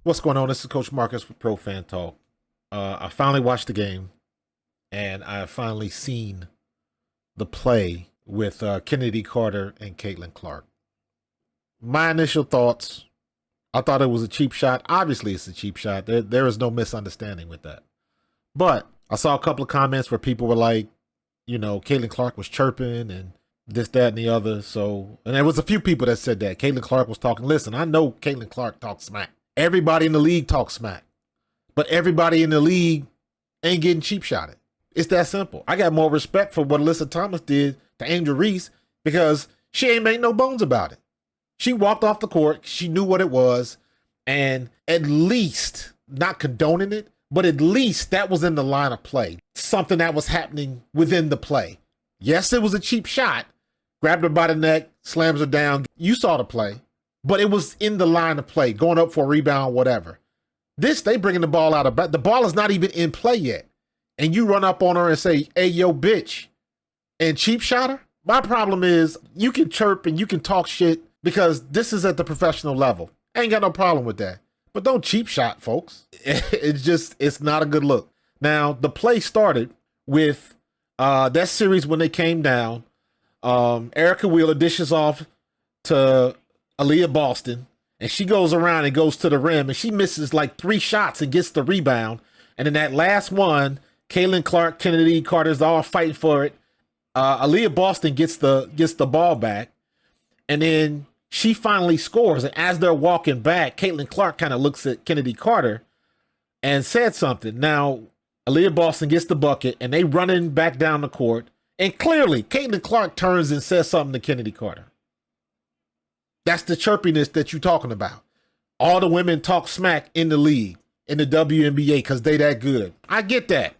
What's going on? This is Coach Marcus with Pro Fan Talk. I finally watched the game, and I have finally seen the play with Chennedy Carter and Caitlin Clark. My initial thoughts, I thought it was a cheap shot. Obviously, it's a cheap shot. There is no misunderstanding with that. But I saw a couple of comments where people were like, Caitlin Clark was chirping and this, that, and the other. And there was a few people that said that. Caitlin Clark was talking. Listen, I know Caitlin Clark talks smack. Everybody in the league talks smack. But everybody in the league ain't getting cheap shotted. It's that simple. I got more respect for what Alyssa Thomas did to Angel Reese because she ain't made no bones about it. She walked off the court. She knew what it was. And at least, not condoning it, but at least that was in the line of play. Something that was happening within the play. Yes, it was a cheap shot. Grabbed her by the neck, slams her down. You saw the play. But it was in the line of play, going up for a rebound, whatever. This, they bringing the ball out of the ball is not even in play yet. And you run up on her and say, hey, yo, bitch, and cheap shot her? My problem is you can chirp and you can talk shit because this is at the professional level. I ain't got no problem with that. But don't cheap shot, folks. It's not a good look. Now, the play started with that series when they came down. Erica Wheeler dishes off to Aaliyah Boston, and she goes around and goes to the rim, and she misses like 3 shots and gets the rebound. And in that last one, Caitlin Clark, Chennedy Carter's all fighting for it. Aaliyah Boston gets the ball back, and then she finally scores. And as they're walking back, Caitlin Clark kind of looks at Chennedy Carter and said something. Now, Aaliyah Boston gets the bucket, and they running back down the court. And clearly, Caitlin Clark turns and says something to Chennedy Carter. That's the chirpiness that you're talking about. All the women talk smack in the league, in the WNBA, because they that good. I get that.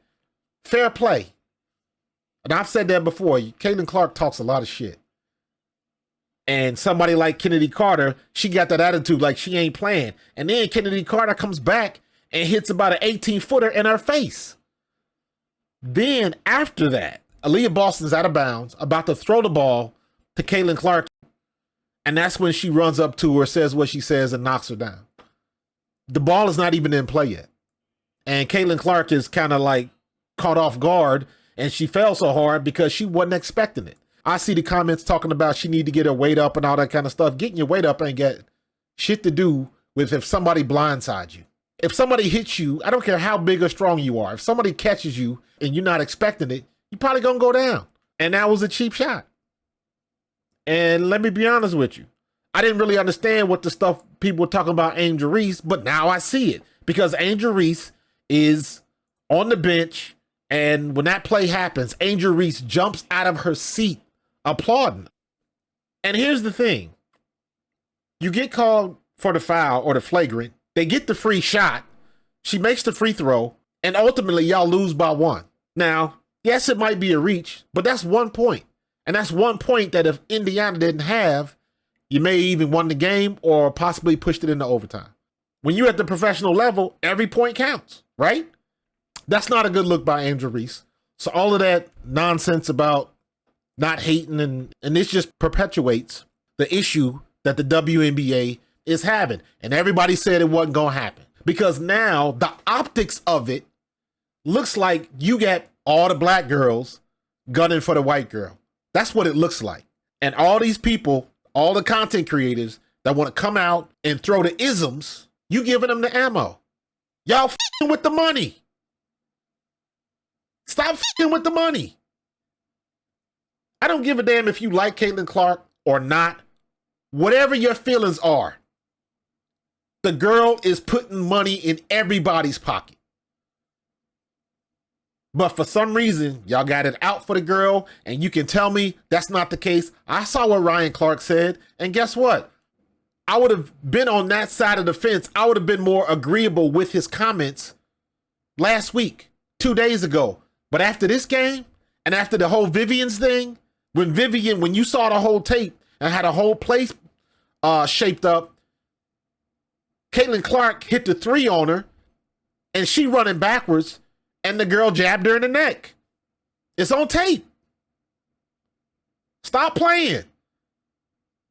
Fair play. And I've said that before. Caitlin Clark talks a lot of shit. And somebody like Chennedy Carter, she got that attitude like she ain't playing. And then Chennedy Carter comes back and hits about an 18-footer in her face. Then after that, Aaliyah Boston's out of bounds, about to throw the ball to Caitlin Clark. And that's when she runs up to her, says what she says, and knocks her down. The ball is not even in play yet. And Caitlin Clark is kind of like caught off guard, and she fell so hard because she wasn't expecting it. I see the comments talking about she need to get her weight up and all that kind of stuff. Getting your weight up ain't got shit to do with if somebody blindsides you. If somebody hits you, I don't care how big or strong you are. If somebody catches you and you're not expecting it, you're probably going to go down. And that was a cheap shot. And let me be honest with you. I didn't really understand what the stuff people were talking about Angel Reese, but now I see it. Because Angel Reese is on the bench, and when that play happens, Angel Reese jumps out of her seat applauding. And here's the thing. You get called for the foul or the flagrant. They get the free shot. She makes the free throw, and ultimately y'all lose by 1. Now, yes, it might be a reach, but that's 1 point. And that's 1 point that if Indiana didn't have, you may even won the game or possibly pushed it into overtime. When you're at the professional level, every point counts, right? That's not a good look by Angel Reese. So all of that nonsense about not hating and this just perpetuates the issue that the WNBA is having. And everybody said it wasn't going to happen. Because now the optics of it looks like you got all the black girls gunning for the white girl. That's what it looks like. And all these people, all the content creators that want to come out and throw the isms, you giving them the ammo. Y'all f***ing with the money. Stop f***ing with the money. I don't give a damn if you like Caitlin Clark or not. Whatever your feelings are, the girl is putting money in everybody's pocket. But for some reason, y'all got it out for the girl, and you can tell me that's not the case. I saw what Ryan Clark said, and guess what? I would have been on that side of the fence. I would have been more agreeable with his comments last week, 2 days ago. But after this game, and after the whole Vivian's thing, when you saw the whole tape and had a whole place shaped up, Caitlin Clark hit the 3 on her, and she running backwards, and the girl jabbed her in the neck. It's on tape. Stop playing.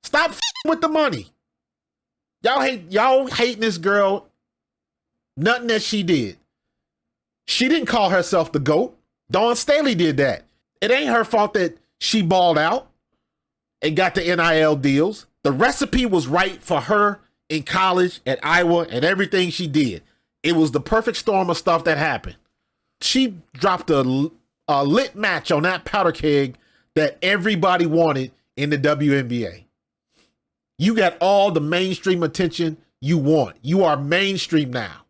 Stop with the money. Y'all hating this girl Nothing that she did. She didn't call herself the GOAT. Dawn Staley did that. It ain't her fault that she balled out and got the NIL deals. The recipe was right for her in college at Iowa and everything she did. It was the perfect storm of stuff that happened. She dropped a lit match on that powder keg that everybody wanted in the WNBA. You got all the mainstream attention you want. You are mainstream now.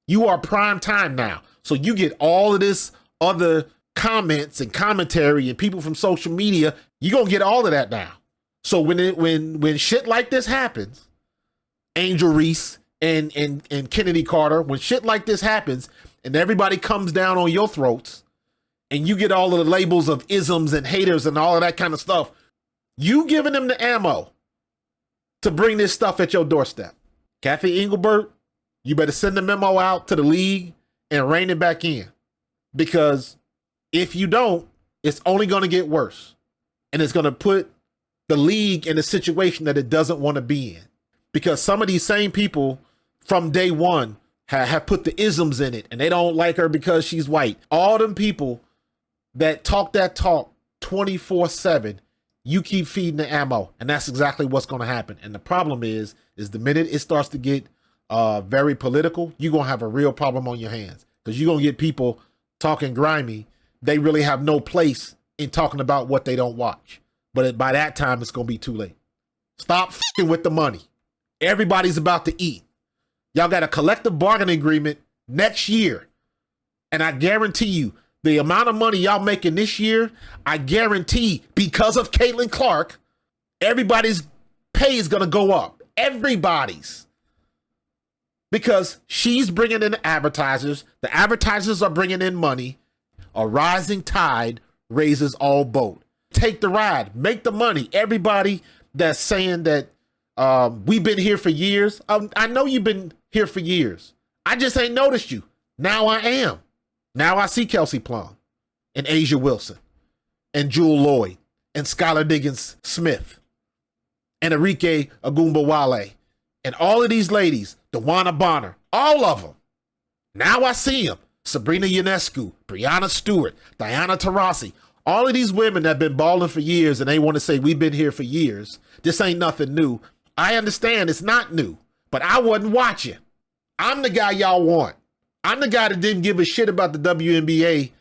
You are prime time now. So you get all of this other comments and commentary and people from social media. You're going to get all of that now. So when shit like this happens, Angel Reese and Chennedy Carter, when shit like this happens and everybody comes down on your throats and you get all of the labels of isms and haters and all of that kind of stuff, you giving them the ammo to bring this stuff at your doorstep. Kathy Engelbert, you better send the memo out to the league and rein it back in. Because if you don't, it's only going to get worse. And it's going to put the league in a situation that it doesn't want to be in. Because some of these same people from day one have put the isms in it and they don't like her because she's white. All them people that talk that talk 24/7, you keep feeding the ammo, and that's exactly what's going to happen. And the problem is the minute it starts to get very political, you're going to have a real problem on your hands, because you're going to get people talking grimy. They really have no place in talking about what they don't watch. But by that time, it's going to be too late. Stop f***ing with the money. Everybody's about to eat. Y'all got a collective bargaining agreement next year. And I guarantee you, the amount of money y'all making this year, I guarantee, because of Caitlin Clark, everybody's pay is going to go up. Everybody's. Because she's bringing in advertisers. The advertisers are bringing in money. A rising tide raises all boat. Take the ride. Make the money. Everybody that's saying that we've been here for years. I know you've been here for years. I just ain't noticed you. Now I am. Now I see Kelsey Plum and Asia Wilson and Jewel Lloyd and Skylar Diggins-Smith and Arike Ogunbowale and all of these ladies, Dewana Bonner, all of them. Now I see them. Sabrina Ionescu, Brianna Stewart, Diana Taurasi, all of these women that have been balling for years and they want to say we've been here for years. This ain't nothing new. I understand it's not new, but I wasn't watching. I'm the guy y'all want. I'm the guy that didn't give a shit about the WNBA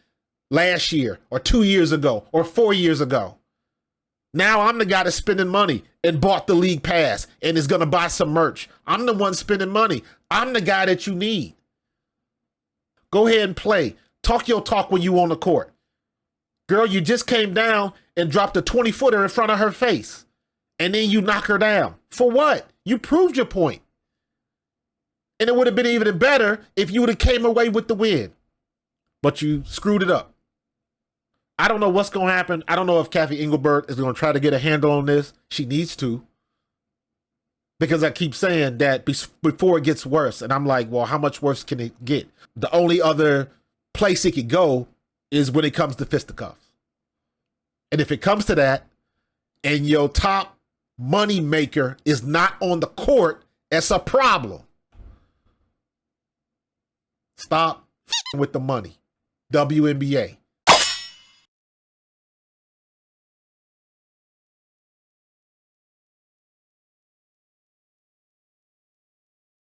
last year or 2 years ago or 4 years ago. Now I'm the guy that's spending money and bought the league pass and is going to buy some merch. I'm the one spending money. I'm the guy that you need. Go ahead and play. Talk your talk when you on the court. Girl, you just came down and dropped a 20-footer in front of her face. And then you knock her down. For what? You proved your point. And it would have been even better if you would have came away with the win. But you screwed it up. I don't know what's going to happen. I don't know if Kathy Engelbert is going to try to get a handle on this. She needs to. Because I keep saying that before it gets worse. And I'm like, well, how much worse can it get? The only other place it could go is when it comes to fisticuffs. And if it comes to that, and your top money maker is not on the court, it's a problem. Stop with the money. WNBA.